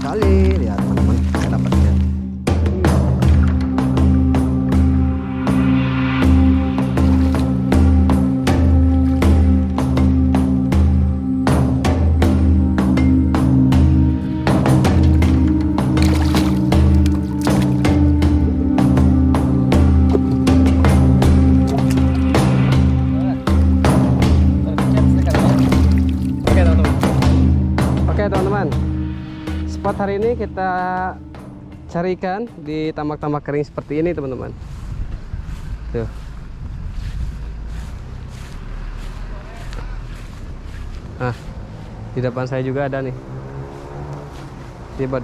sekali. Lihat teman-teman, saya dapat ikan. Oke teman-teman, spot hari ini kita cari ikan di tambak-tambak kering seperti ini teman-teman. Tuh. Nah, di depan saya juga ada nih. Ribet.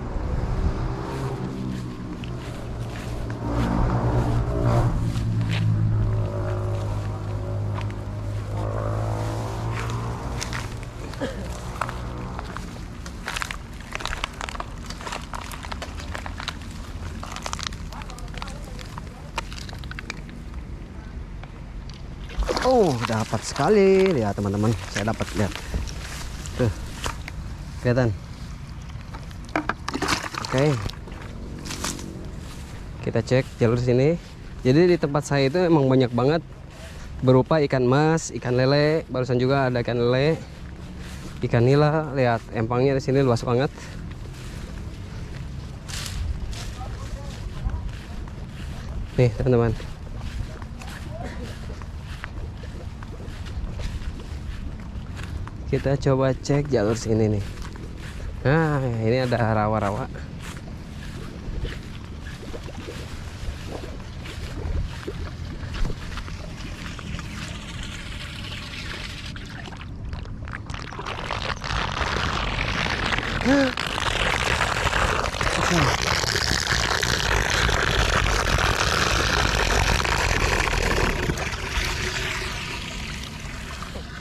Oh, dapat sekali. Lihat teman-teman, saya dapat, lihat. Tuh. Kelihatan. Oke. Kita cek jalur sini. Jadi di tempat saya itu emang banyak banget berupa ikan mas, ikan lele, barusan juga ada ikan lele, ikan nila. Lihat empangnya di sini luas banget. Nih, teman-teman. Kita coba cek jalur sini nih. Nah, ini ada rawa-rawa.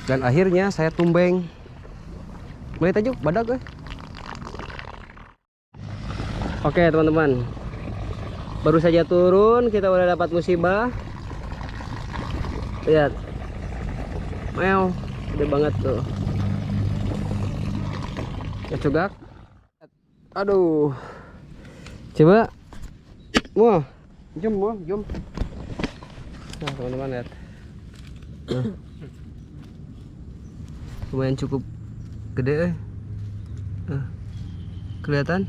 Dan akhirnya saya tumbeng. Boleh tajuk badak. Oke teman-teman, baru saja turun kita udah dapat musibah. Lihat, meow, gede banget tuh. Kecugak. Aduh, coba, jom. Nah teman-teman lihat. Nah. Lumayan cukup gede. Kelihatan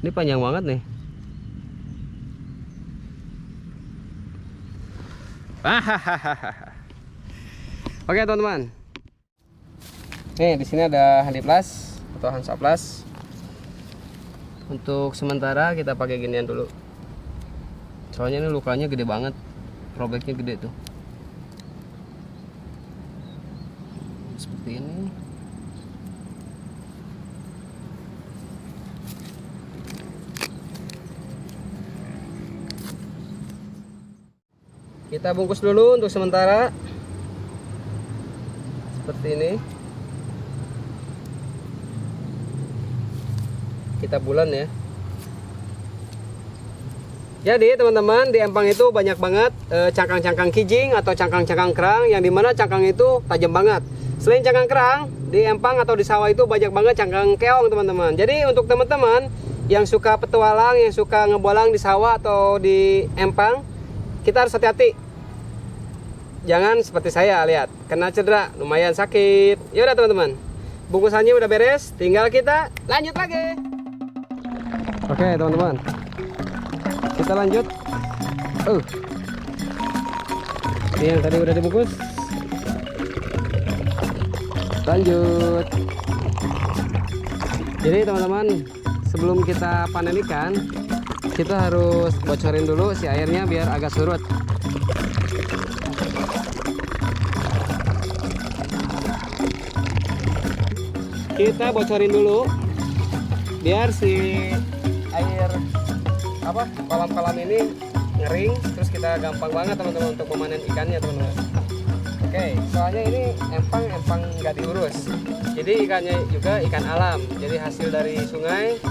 ini panjang banget nih. Oke teman-teman, nih di sini ada handiplas atau hansaplas. Untuk sementara kita pakai ginian dulu, soalnya ini lukanya gede banget, robeknya gede tuh. Seperti ini. Kita bungkus dulu untuk sementara. Seperti ini. Kita bulan ya. Jadi teman-teman, di empang itu banyak banget cangkang-cangkang kijing atau cangkang-cangkang kerang, yang dimana cangkang itu tajam banget. Selain cangkang kerang, di empang atau di sawah itu banyak banget cangkang keong teman-teman. Jadi untuk teman-teman yang suka petualang, yang suka ngebolang di sawah atau di empang, kita harus hati-hati. Jangan seperti saya, lihat, kena cedera, lumayan sakit. Yaudah teman-teman, bungkusannya udah beres, tinggal kita lanjut lagi. Oke teman-teman, kita lanjut. Ini yang tadi udah dibungkus. Lanjut. Jadi teman-teman, sebelum kita panen ikan, kita harus bocorin dulu si airnya biar agak surut. Kita bocorin dulu biar si air kolam-kolam ini ngering, terus kita gampang banget teman-teman untuk memanen ikannya teman-teman. Oke, soalnya ini empang nggak diurus, jadi ikannya juga ikan alam, jadi hasil dari sungai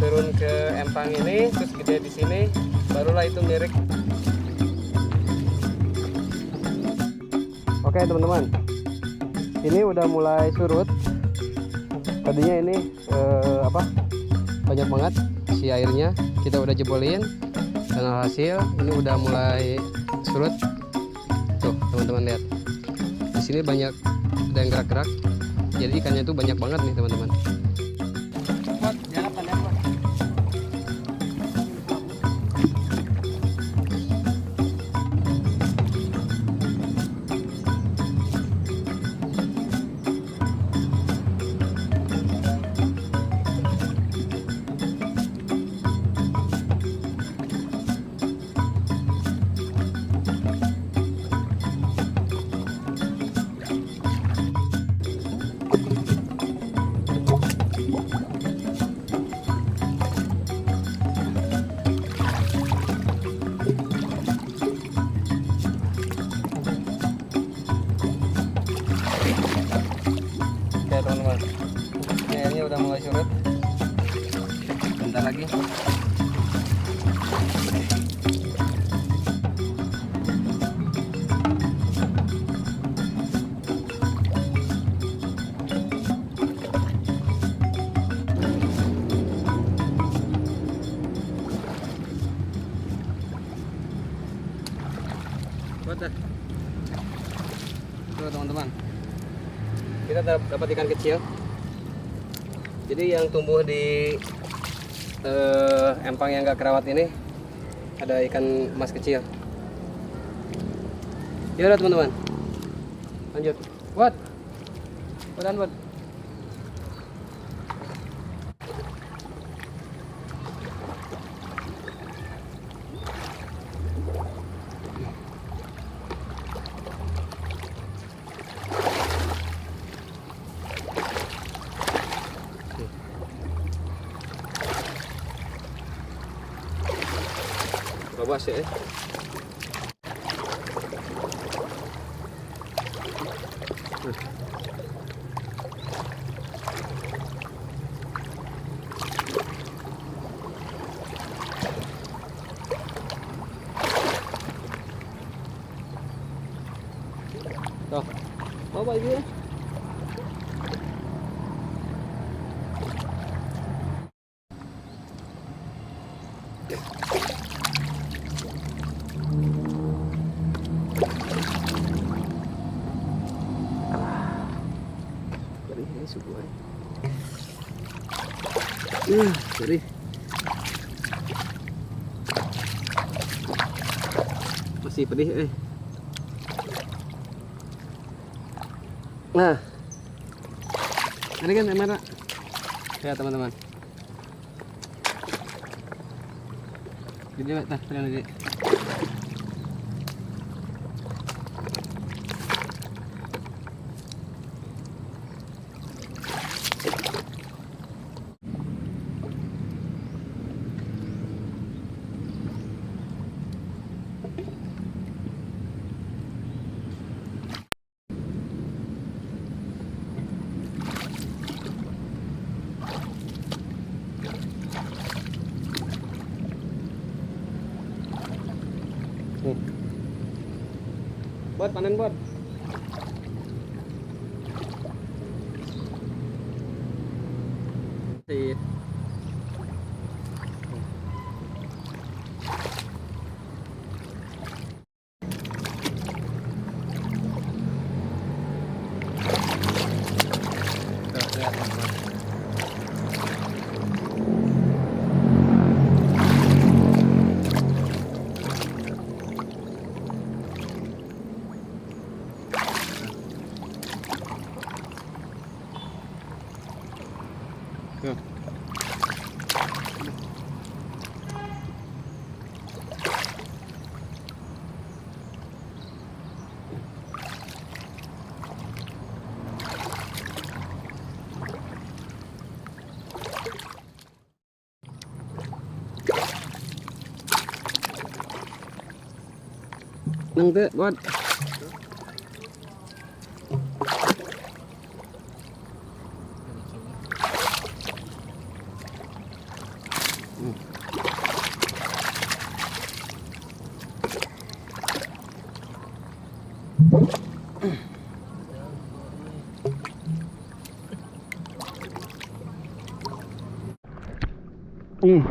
turun ke empang ini, terus gede di sini, barulah itu mirik. Oke teman-teman, ini udah mulai surut. Tadinya ini banyak banget si airnya. Kita udah jebolin dan hasil ini udah mulai surut. Tuh teman-teman lihat, di sini banyak ada yang gerak-gerak, jadi ikannya itu banyak banget nih teman-teman. Oke teman-teman, ini airnya udah mulai surut. Bentar lagi. Buat dah. Tuh teman-teman, kita dapat ikan kecil. Jadi yang tumbuh di empang yang gak kerawat ini ada ikan emas kecil. Ya udah teman-teman, lanjut. Buat buat. Bawa sih. Tuh, bawa ini. Jadi masih pedih Nah, ini kan merah ya teman-teman. Jadi tadi. Buat panen buat. Nang teh buat. Ih.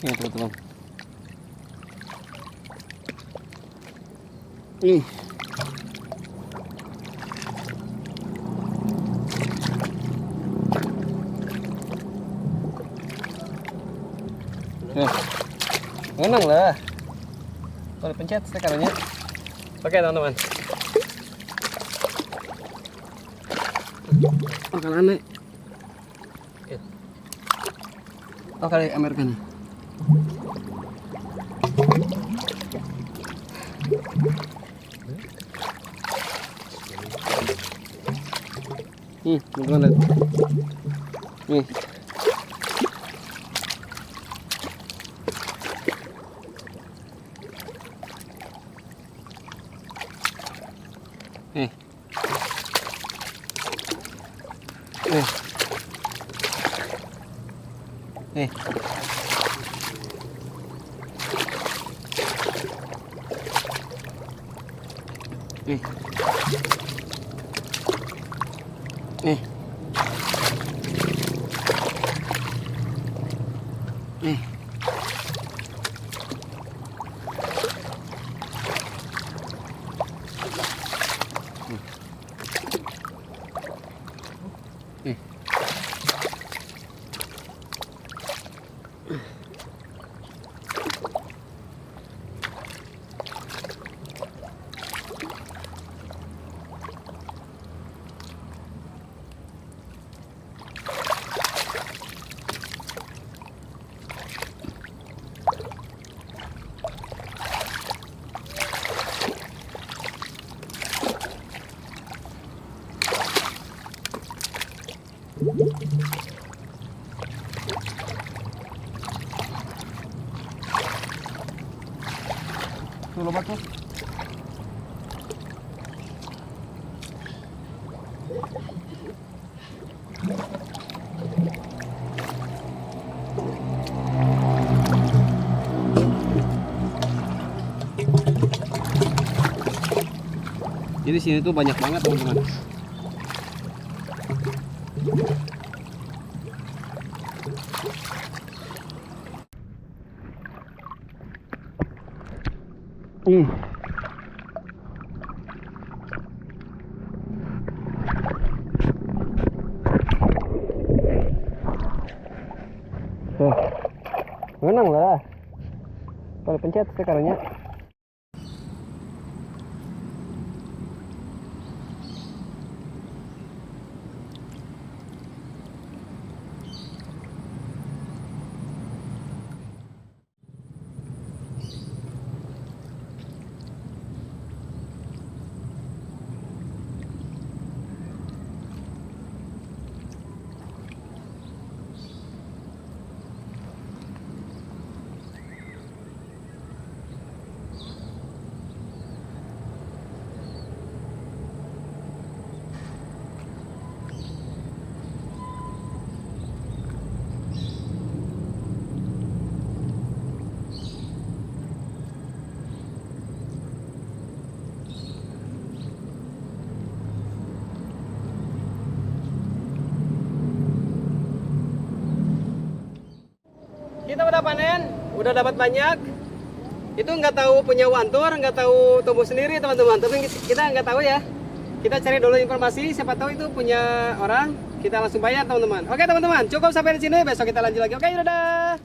Ya teman-teman. Ih. Menang lah. Boleh pencet stekernya. Oke teman-teman. Bakal aneh. Oh kali American. Teman-teman lihat. Nih. Nih. Nih. Nih. Nih. Nih. Nih. Nih. Tuh lompat tuh. Jadi sini tuh banyak banget teman-teman. Tuh, menang lah. Kalau pencet stekernya. Kita udah panen, udah dapat banyak. Itu nggak tahu punya wantur, nggak tahu tumbuh sendiri teman-teman. Tapi kita nggak tahu ya. Kita cari dulu informasi, siapa tahu itu punya orang. Kita langsung bayar teman-teman. Oke teman-teman, cukup sampai di sini. Besok kita lanjut lagi. Oke, dadah.